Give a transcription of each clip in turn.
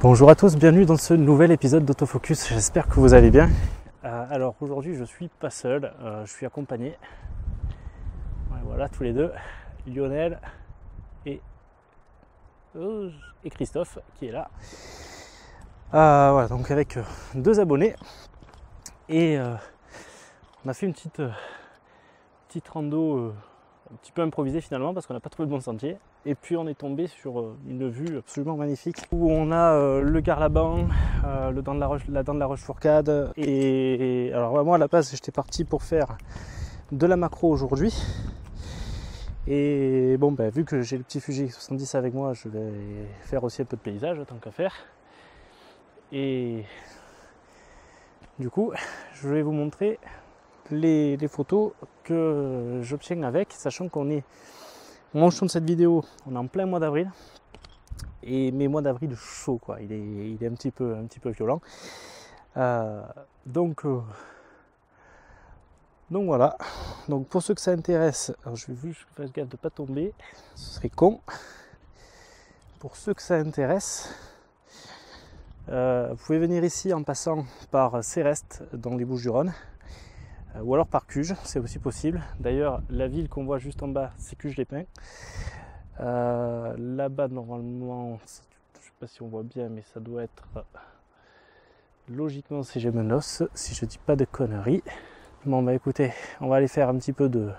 Bonjour à tous, bienvenue dans ce nouvel épisode d'Autofocus, j'espère que vous allez bien. Alors aujourd'hui je suis pas seul, je suis accompagné. Ouais, voilà tous les deux, Lionel et Christophe qui est là. Voilà, donc avec deux abonnés et on a fait une petite rando un petit peu improvisée finalement parce qu'on n'a pas trouvé le bon sentier. Et puis on est tombé sur une vue absolument magnifique où on a le Garlaban, la dent de la Rochefourcade. Et alors moi à la base j'étais parti pour faire de la macro aujourd'hui. Et bon vu que j'ai le petit Fuji 70 avec moi, je vais faire aussi un peu de paysage tant qu'à faire. Et du coup je vais vous montrer les photos que j'obtiens avec, sachant qu'on est au moment où je tourne cette vidéo, on est en plein mois d'avril, et mes mois d'avril chaud quoi, il est un petit peu violent. Donc voilà. Donc pour ceux que ça intéresse, alors je vais juste faire gaffe de ne pas tomber, ce serait con. Pour ceux que ça intéresse, vous pouvez venir ici en passant par Céreste dans les Bouches-du-Rhône. Ou alors par Cuges, c'est aussi possible. D'ailleurs, la ville qu'on voit juste en bas, c'est Cuges-les-Pins. Là-bas, normalement, je ne sais pas si on voit bien, mais ça doit être logiquement c'est Gémenos, si je dis pas de conneries. Bon, écoutez, on va aller faire un petit peu de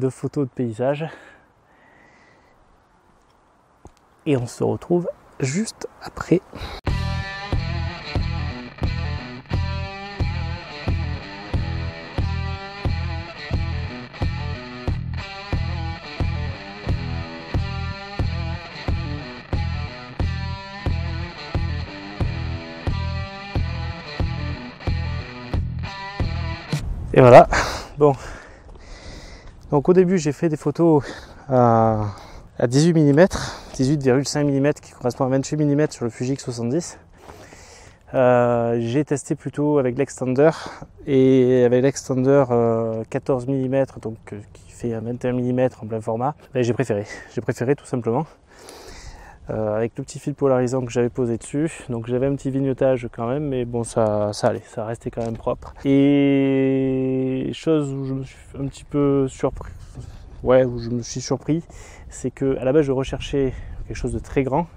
photos de paysage. Et on se retrouve juste après. Et voilà, bon, donc au début j'ai fait des photos à 18 mm, 18,5 mm qui correspond à 28 mm sur le Fuji X70. J'ai testé plutôt avec l'extender et avec l'extender 14 mm donc qui fait un 21 mm en plein format. Et j'ai préféré tout simplement. Avec le petit fil polarisant que j'avais posé dessus, donc j'avais un petit vignotage quand même, mais bon ça allait, ça restait quand même propre. Et chose où je me suis un petit peu surpris, c'est que à la base je recherchais quelque chose de très grand,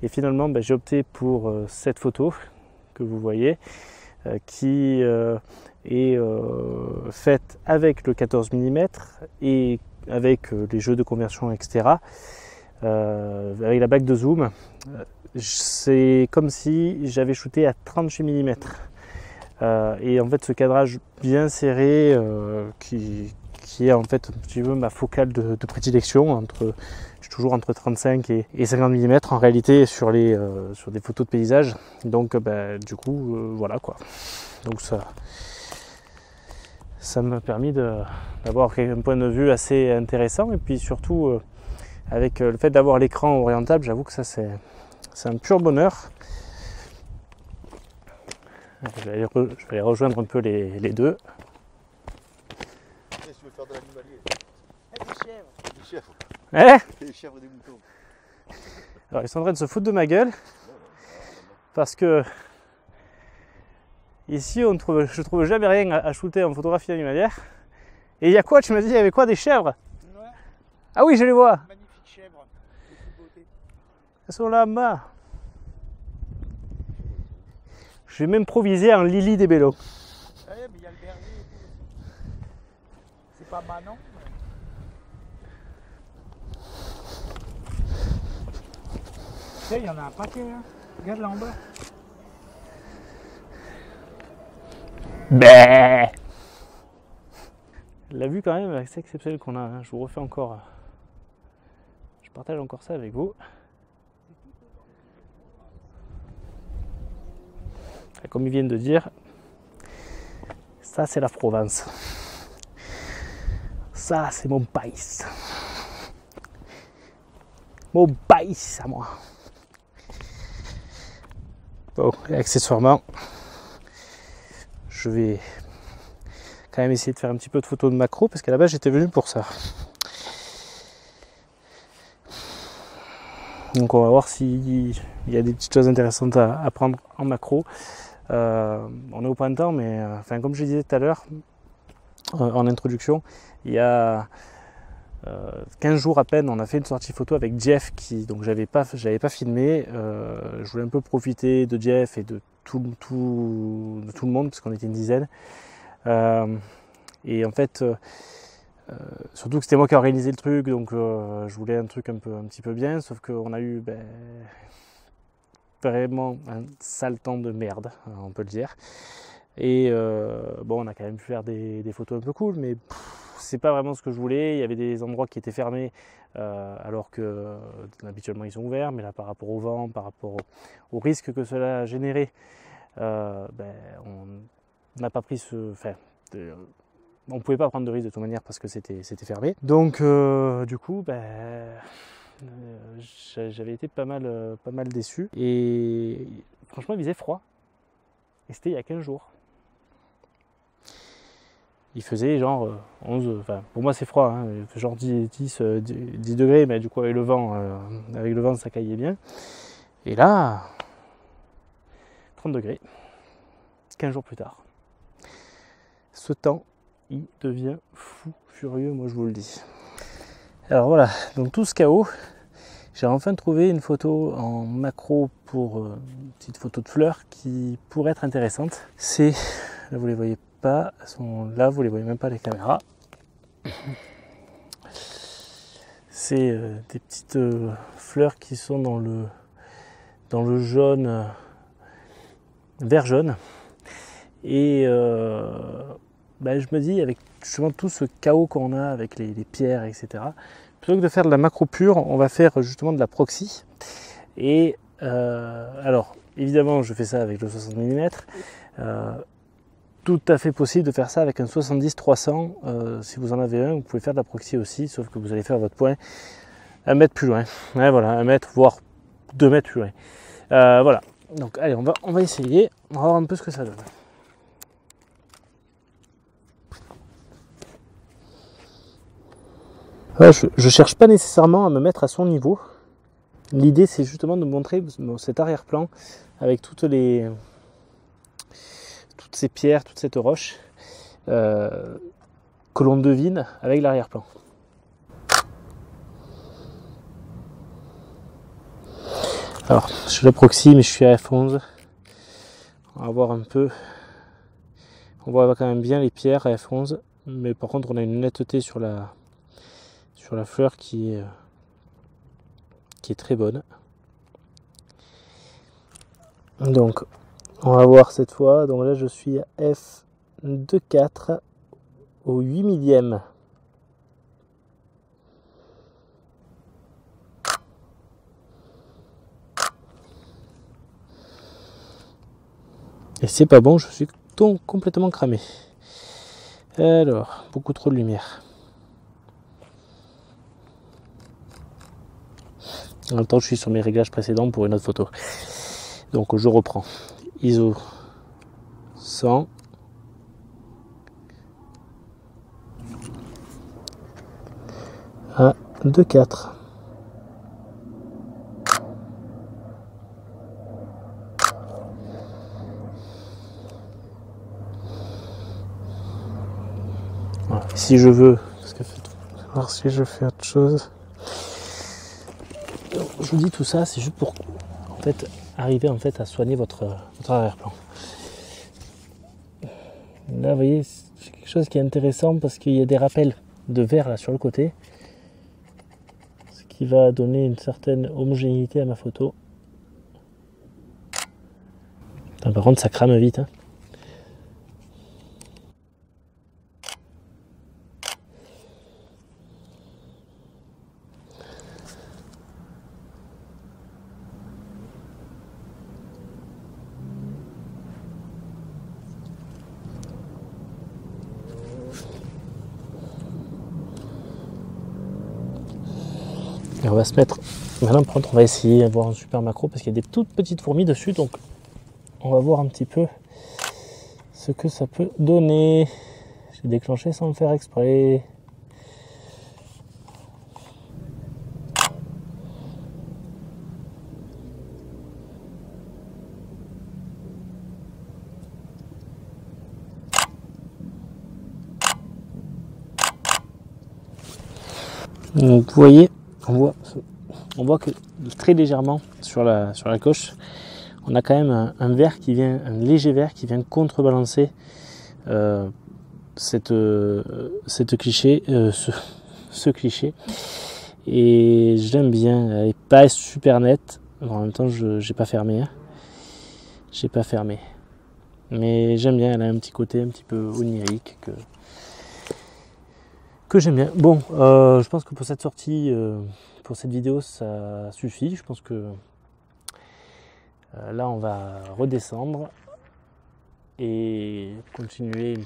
et finalement j'ai opté pour cette photo que vous voyez, qui est faite avec le 14 mm et avec les jeux de conversion etc. Avec la bague de zoom, c'est comme si j'avais shooté à 38 mm. Et en fait ce cadrage bien serré qui est en fait un petit peu ma focale de prédilection, je suis toujours entre 35 et 50 mm en réalité sur des photos de paysage. Donc du coup voilà quoi. Donc ça m'a permis d'avoir un point de vue assez intéressant, et puis surtout avec le fait d'avoir l'écran orientable, j'avoue que ça c'est un pur bonheur. Je vais aller rejoindre un peu les deux. Qu'est-ce que tu veux faire de l'animalier? Des chèvres. Des chèvres et des moutons. Alors ils sont en train de se foutre de ma gueule parce que ici je trouve jamais rien à shooter en photographie animalière. Et il y a quoi? Tu m'as dit il y avait quoi? Des chèvres? Ouais. Ah oui, je les vois. Magnifique chèvre de toute beauté. Elles sont là-bas. Je vais m'improviser en Lily des Bellos. Ouais, mais il y a le berger et tout. C'est pas Manon. Tu sais, il y en a un paquet là. Regarde là en bas. Bah. La vue quand même assez exceptionnelle qu'on a, hein. Je vous refais encore. Je partage encore ça avec vous. Et comme ils viennent de dire, ça c'est la Provence. Ça c'est mon pays. Mon pays à moi. Bon, et accessoirement, je vais quand même essayer de faire un petit peu de photos de macro parce qu'à la base j'étais venu pour ça. Donc on va voir s'il y a des petites choses intéressantes à prendre en macro. On est au printemps, mais enfin, comme je disais tout à l'heure en introduction, il y a 15 jours à peine, on a fait une sortie photo avec Jeff, donc j'avais pas filmé. Je voulais un peu profiter de Jeff et de tout le monde, parce qu'on était une dizaine. Et en fait, surtout que c'était moi qui ai organisé le truc, donc je voulais un truc un petit peu bien, sauf qu'on a eu vraiment un sale temps de merde, on peut le dire. Et bon, on a quand même pu faire des photos un peu cool, mais c'est pas vraiment ce que je voulais. Il y avait des endroits qui étaient fermés alors que habituellement ils sont ouverts, mais là par rapport au vent, par rapport au risque que cela a généré, on n'a pas pris on pouvait pas prendre de risque de toute manière parce que c'était fermé. Donc du coup, j'avais été pas mal déçu. Et franchement, il faisait froid. Et c'était il y a 15 jours. Il faisait genre 11, enfin pour moi c'est froid, hein, genre 10 degrés, mais du coup avec le vent ça caillait bien. Et là, 30 degrés, 15 jours plus tard. Ce temps, il devient fou furieux, moi je vous le dis. Alors voilà, donc tout ce chaos, j'ai enfin trouvé une photo en macro pour une petite photo de fleurs qui pourrait être intéressante. C'est, là vous les voyez pas, elles sont là, vous les voyez même pas les caméras. C'est des petites fleurs qui sont dans le jaune, vert jaune. Et je me dis, avec justement tout ce chaos qu'on a avec les pierres, etc., plutôt que de faire de la macro pure, on va faire justement de la proxy. Et alors, évidemment, je fais ça avec le 60 mm. Tout à fait possible de faire ça avec un 70-300. Si vous en avez un, vous pouvez faire de la proxy aussi, sauf que vous allez faire votre point 1 mètre plus loin. Ouais, voilà, 1 mètre, voire 2 mètres plus loin. Voilà. Donc, allez, on va essayer. On va voir un peu ce que ça donne. Je cherche pas nécessairement à me mettre à son niveau. L'idée, c'est justement de montrer cet arrière-plan avec toutes ces pierres, toute cette roche que l'on devine avec l'arrière-plan. Alors, je suis à proxy, mais je suis à f11. On va voir un peu. On voit quand même bien les pierres à f11, mais par contre, on a une netteté sur la fleur qui est très bonne. Donc on va voir cette fois. Donc là je suis à f2.4 au 8 millième. Et c'est pas bon, je suis complètement cramé. Alors, beaucoup trop de lumière. En même temps, je suis sur mes réglages précédents pour une autre photo. Donc, je reprends. ISO 100. À 2.4. Voilà. Si je veux, voir si je fais autre chose. Je vous dis tout ça, c'est juste pour arriver à soigner votre arrière-plan. Là, vous voyez, c'est quelque chose qui est intéressant parce qu'il y a des rappels de vert là sur le côté, ce qui va donner une certaine homogénéité à ma photo. Par contre, ça crame vite. Hein. Et on va se mettre, maintenant par contre on va essayer d'avoir un super macro parce qu'il y a des toutes petites fourmis dessus, donc on va voir un petit peu ce que ça peut donner. J'ai déclenché sans le faire exprès. Donc vous voyez, on voit que très légèrement sur la coche, on a quand même un léger vert qui vient contrebalancer ce cliché. Et j'aime bien, elle n'est pas super nette, en même temps j'ai pas fermé. J'ai pas fermé. Mais j'aime bien, elle a un petit côté un petit peu onirique que j'aime bien. Bon, je pense que pour cette sortie, pour cette vidéo, ça suffit. Je pense que là, on va redescendre et continuer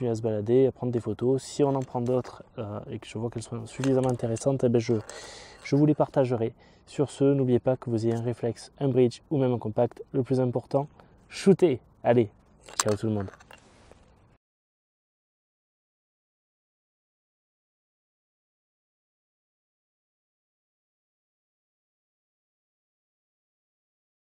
à se balader, à prendre des photos. Si on en prend d'autres et que je vois qu'elles sont suffisamment intéressantes, eh bien je vous les partagerai. Sur ce, n'oubliez pas que vous ayez un réflexe, un bridge ou même un compact. Le plus important, shootez. Allez, ciao tout le monde.